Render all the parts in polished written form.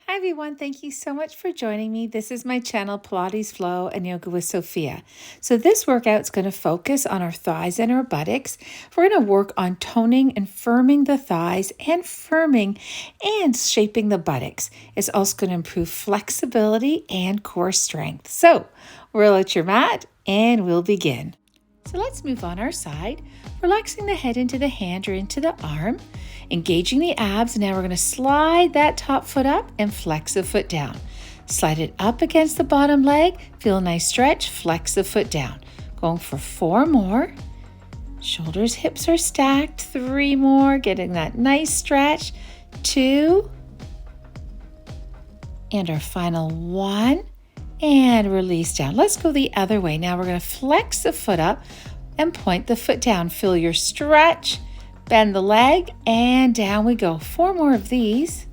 Hi everyone, thank you so much for joining me. This is my channel, Pilates Flow and Yoga with Sophia. So this workout's going to focus on our thighs and our buttocks. We're going to work on toning and firming the thighs and firming and shaping the buttocks. It's also going to improve flexibility and core strength. So roll out your mat and we'll begin. So let's move on our side, relaxing the head into the hand or into the arm, engaging the abs. Now we're going to slide that top foot up and flex the foot down. Slide it up against the bottom leg, feel a nice stretch, flex the foot down. Going for 4 more. Shoulders, hips are stacked. 3 more, getting that nice stretch. 2. And our final 1. And release down. Let's go the other way. Now we're going to flex the foot up and point the foot down. Feel your stretch, bend the leg, and down we go. 4 more of these.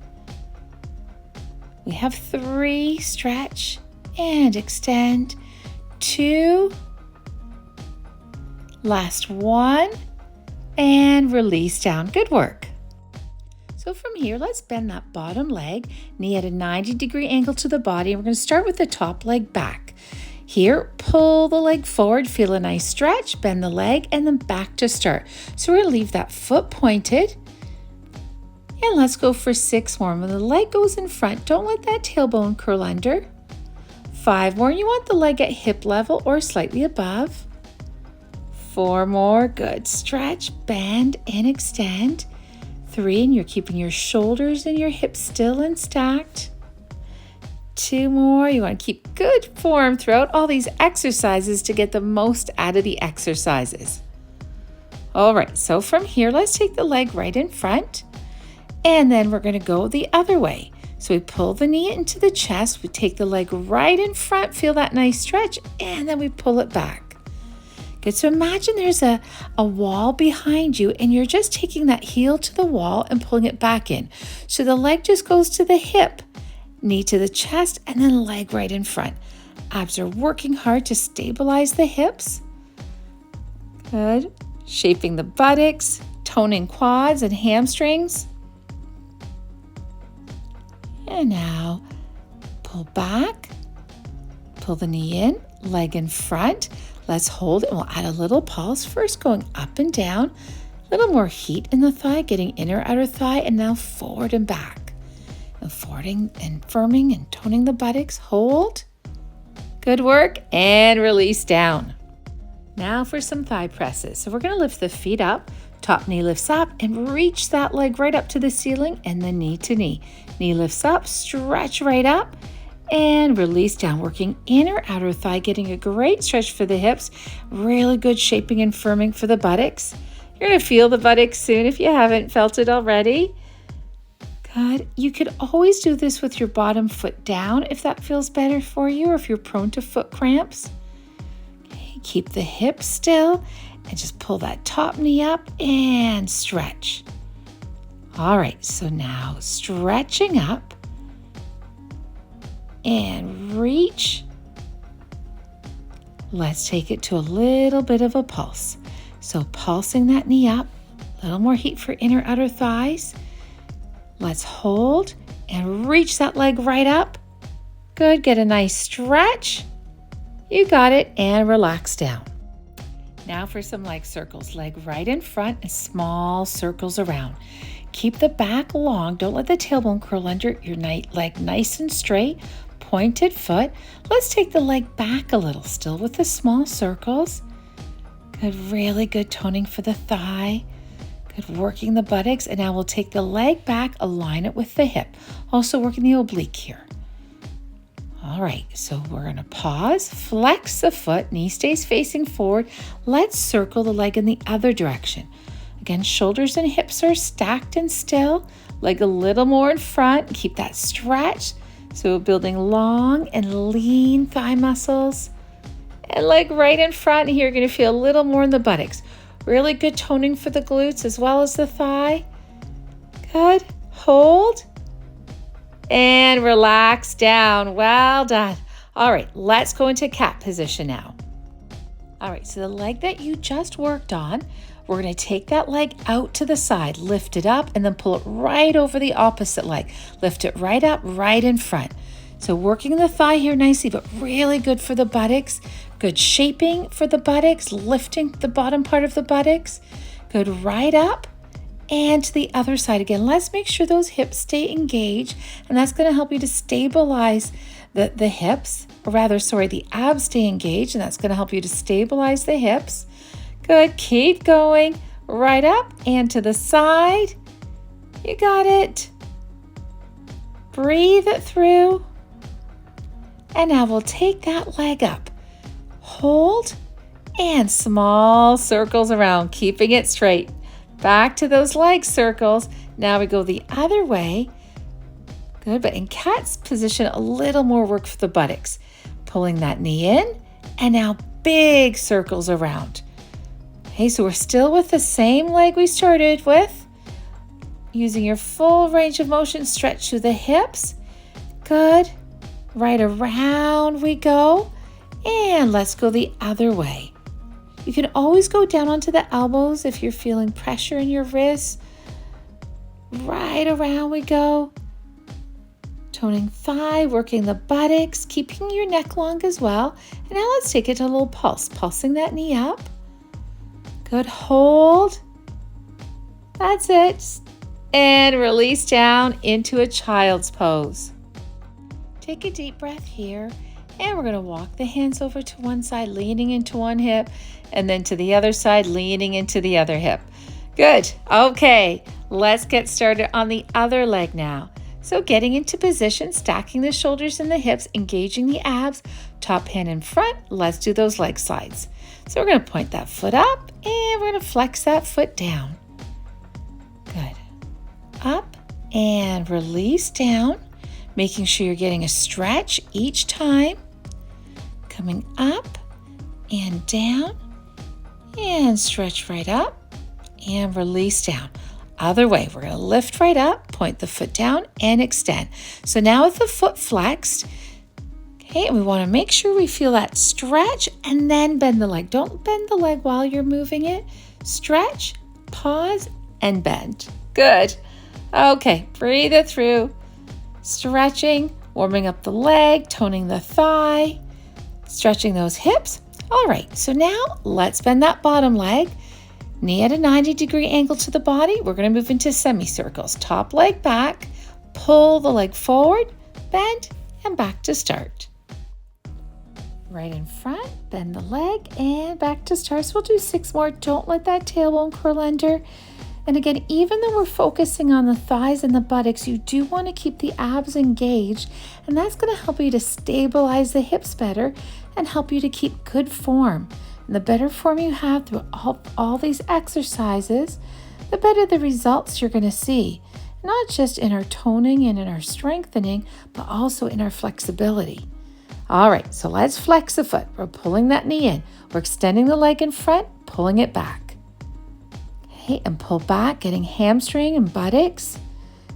We have 3, stretch and extend. 2, last 1, and release down. Good work. So from here, let's bend that bottom leg, knee at a 90-degree angle to the body. And we're going to start with the top leg back. Here, pull the leg forward, feel a nice stretch, bend the leg, and then back to start. So we're going to leave that foot pointed. And let's go for 6 more. When the leg goes in front, don't let that tailbone curl under. 5 more. You want the leg at hip level or slightly above. 4 more. Good. Stretch, bend, and extend. 3, and you're keeping your shoulders and your hips still and stacked. 2 more. You want to keep good form throughout all these exercises to get the most out of the exercises. All right, so from here, let's take the leg right in front, and then we're going to go the other way. So we pull the knee into the chest, we take the leg right in front, feel that nice stretch, and then we pull it back. Good, so imagine there's a wall behind you and you're just taking that heel to the wall and pulling it back in. So the leg just goes to the hip, knee to the chest, and then leg right in front. Abs are working hard to stabilize the hips. Good. Shaping the buttocks, toning quads and hamstrings. And now pull back, pull the knee in, leg in front. Let's hold and we'll add a little pulse. First going up and down, a little more heat in the thigh, getting inner outer thigh, and now forward and back. And forwarding and firming and toning the buttocks. Hold. Good work. And release down. Now for some thigh presses. So we're going to lift the feet up, top knee lifts up, and reach that leg right up to the ceiling, and then knee to knee. Knee lifts up, stretch right up, and release down, working inner outer thigh, getting a great stretch for the hips, really good shaping and firming for the buttocks. You're going to feel the buttocks soon if you haven't felt it already. Good. You could always do this with your bottom foot down if that feels better for you, or if you're prone to foot cramps. Okay, keep the hips still and just pull that top knee up and stretch. All right, so now stretching up. And reach. Let's take it to a little bit of a pulse. So pulsing that knee up, a little more heat for inner outer thighs. Let's hold and reach that leg right up. Good, get a nice stretch. You got it, and relax down. Now for some leg circles. Leg right in front and small circles around. Keep the back long. Don't let the tailbone curl under. Your leg nice and straight. Pointed foot. Let's take the leg back a little, still with the small circles. Good, really good toning for the thigh. Good, working the buttocks. And now we'll take the leg back, align it with the hip. Also working the oblique here. All right, so we're going to pause, flex the foot, knee stays facing forward. Let's circle the leg in the other direction. Again, shoulders and hips are stacked and still. Leg a little more in front. Keep that stretch. So building long and lean thigh muscles. And leg right in front. And here you're going to feel a little more in the buttocks. Really good toning for the glutes as well as the thigh. Good. Hold. And relax down. Well done. All right, let's go into cat position now. All right, so the leg that you just worked on, We're going to take that leg out to the side, lift it up, and then pull it right over the opposite leg. Lift it right up, right in front. So working the thigh here nicely, but really good for the buttocks. Good shaping for the buttocks, lifting the bottom part of the buttocks. Good right up and to the other side again. Let's make sure those hips stay engaged, and that's going to help you to stabilize the hips, or rather, sorry, the abs stay engaged, and that's going to help you to stabilize the hips. Good, keep going, right up and to the side. You got it. Breathe it through. And now we'll take that leg up. Hold and small circles around, keeping it straight. Back to those leg circles. Now we go the other way. Good, but in cat's position, a little more work for the buttocks. Pulling that knee in, and now big circles around. Okay, so we're still with the same leg we started with. Using your full range of motion, stretch through the hips. Good. Right around we go. And let's go the other way. You can always go down onto the elbows if you're feeling pressure in your wrists. Right around we go. Toning thigh, working the buttocks, keeping your neck long as well. And now let's take it to a little pulse, pulsing that knee up. Good, hold. That's it. And release down into a child's pose. Take a deep breath here. And we're going to walk the hands over to one side, leaning into one hip, and then to the other side, leaning into the other hip. Good. Okay, let's get started on the other leg now. So getting into position, stacking the shoulders and the hips, engaging the abs, top hand in front. Let's do those leg slides. So we're going to point that foot up, and we're going to flex that foot down. Good. Up and release down, making sure you're getting a stretch each time. Coming up and down, and stretch right up and release down. Other way, we're going to lift right up, point the foot down, and extend. So now with the foot flexed, okay, and we want to make sure we feel that stretch and then bend the leg. Don't bend the leg while you're moving it. Stretch, pause, and bend. Good. Okay, breathe it through. Stretching, warming up the leg, toning the thigh, stretching those hips. All right, so now let's bend that bottom leg. Knee at a 90-degree angle to the body. We're going to move into semicircles. Top leg back, pull the leg forward, bend, and back to start. Right in front, bend the leg, and back to start. So we'll do 6 more. Don't let that tailbone curl under. And again, even though we're focusing on the thighs and the buttocks, you do want to keep the abs engaged, and that's going to help you to stabilize the hips better and help you to keep good form. And the better form you have through all these exercises, the better the results you're going to see, not just in our toning and in our strengthening, but also in our flexibility. All right, so let's flex the foot. We're pulling that knee in. We're extending the leg in front, pulling it back. Okay, and pull back, getting hamstring and buttocks.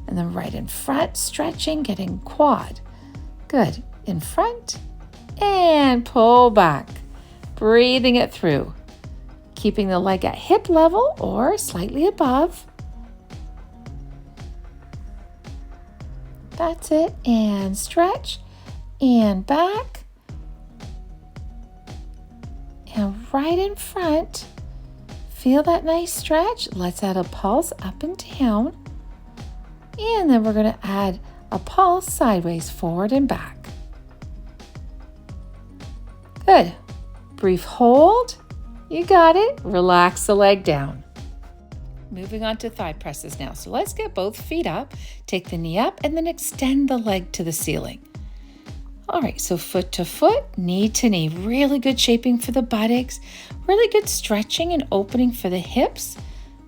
And then right in front, stretching, getting quad. Good. In front and pull back. Breathing it through. Keeping the leg at hip level or slightly above. That's it. And stretch. And back. And right in front. Feel that nice stretch. Let's add a pulse up and down. And then we're going to add a pulse sideways, forward and back. Good. Brief hold. You got it. Relax the leg down. Moving on to thigh presses now. So let's get both feet up. Take the knee up and then extend the leg to the ceiling. All right, so foot to foot, knee to knee. Really good shaping for the buttocks. Really good stretching and opening for the hips.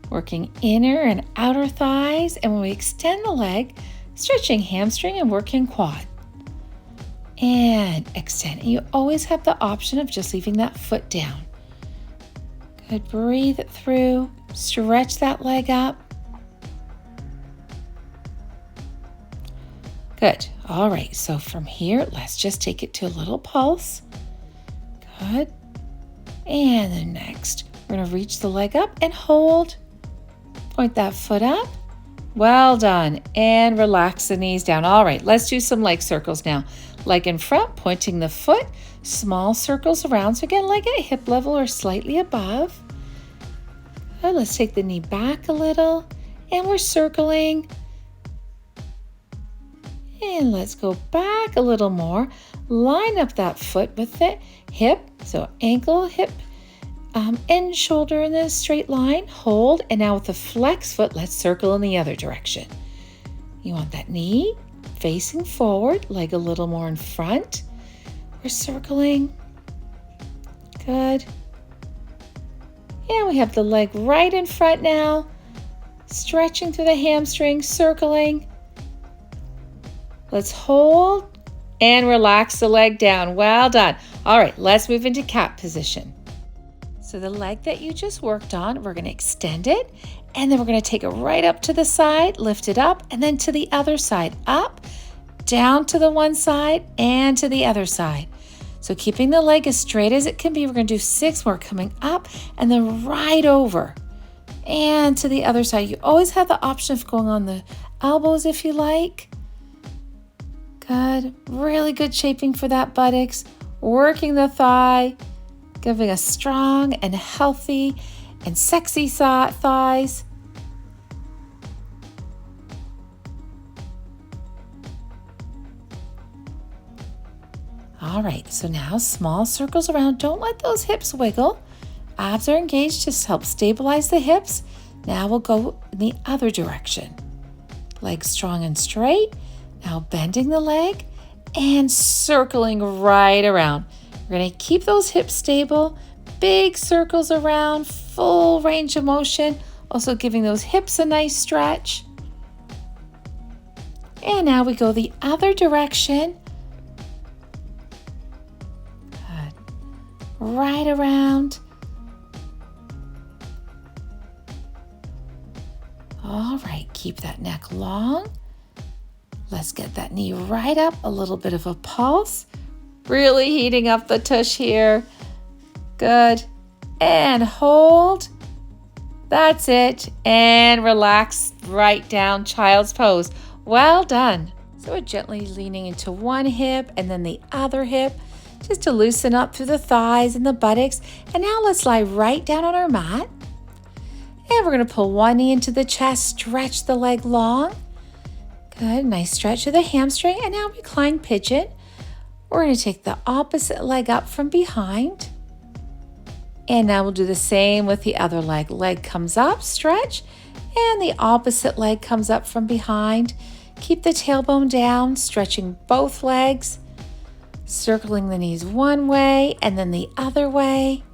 Working inner and outer thighs. And when we extend the leg, stretching hamstring and working quad. And extend. And you always have the option of just leaving that foot down. Good. Breathe it through. Stretch that leg up. Good. All right. So from here, let's just take it to a little pulse. Good. And then next, We're going to reach the leg up and hold. Point that foot up. Well done. And relax the knees down. All right, let's do some leg circles now. Leg in front, pointing the foot. Small circles around. So again, leg at hip level or slightly above. Good. Let's take the knee back a little. And we're circling. And let's go back a little more. Line up that foot with the hip. So ankle, hip, and shoulder in a straight line. Hold. And now with the flex foot, let's circle in the other direction. You want that knee facing forward, leg a little more in front. We're circling. Good. And we have the leg right in front now. Stretching through the hamstring, circling. Let's hold and relax the leg down. Well done. All right, let's move into cat position. So the leg that you just worked on, we're going to extend it, and then we're going to take it right up to the side, lift it up, and then to the other side, up, down to the one side, and to the other side. So keeping the leg as straight as it can be, we're going to do 6 more, coming up, and then right over, and to the other side. You always have the option of going on the elbows if you like. Good. Really good shaping for that buttocks. Working the thigh, giving us strong and healthy and sexy thighs. All right, so now small circles around. Don't let those hips wiggle. Abs are engaged, just help stabilize the hips. Now we'll go in the other direction. Legs strong and straight. Now bending the leg and circling right around. We're going to keep those hips stable. Big circles around, full range of motion. Also giving those hips a nice stretch. And now we go the other direction. Good. Right around. All right, keep that neck long. Let's get that knee right up, a little bit of a pulse. Really heating up the tush here. Good. And hold. That's it. And relax right down, child's pose. Well done. So we're gently leaning into one hip and then the other hip, just to loosen up through the thighs and the buttocks. And now let's lie right down on our mat. And we're going to pull one knee into the chest, stretch the leg long. Good, nice stretch of the hamstring. And now recline pigeon. We're going to take the opposite leg up from behind. And now we'll do the same with the other leg. Leg comes up, stretch, and the opposite leg comes up from behind. Keep the tailbone down, stretching both legs, circling the knees one way and then the other way.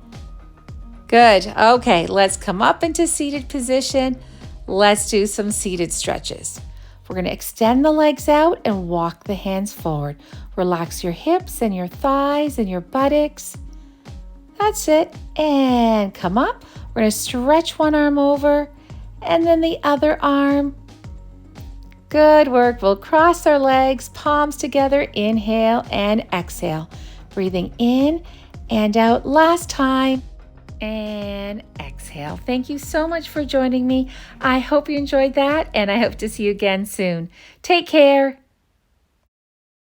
Good. Okay, let's come up into seated position. Let's do some seated stretches. We're going to extend the legs out and walk the hands forward. Relax your hips and your thighs and your buttocks. That's it. And come up. We're going to stretch one arm over and then the other arm. Good work. We'll cross our legs, palms together. Inhale and exhale. Breathing in and out. Last time. And exhale. Thank you so much for joining me. I hope you enjoyed that, and I hope to see you again soon. Take care.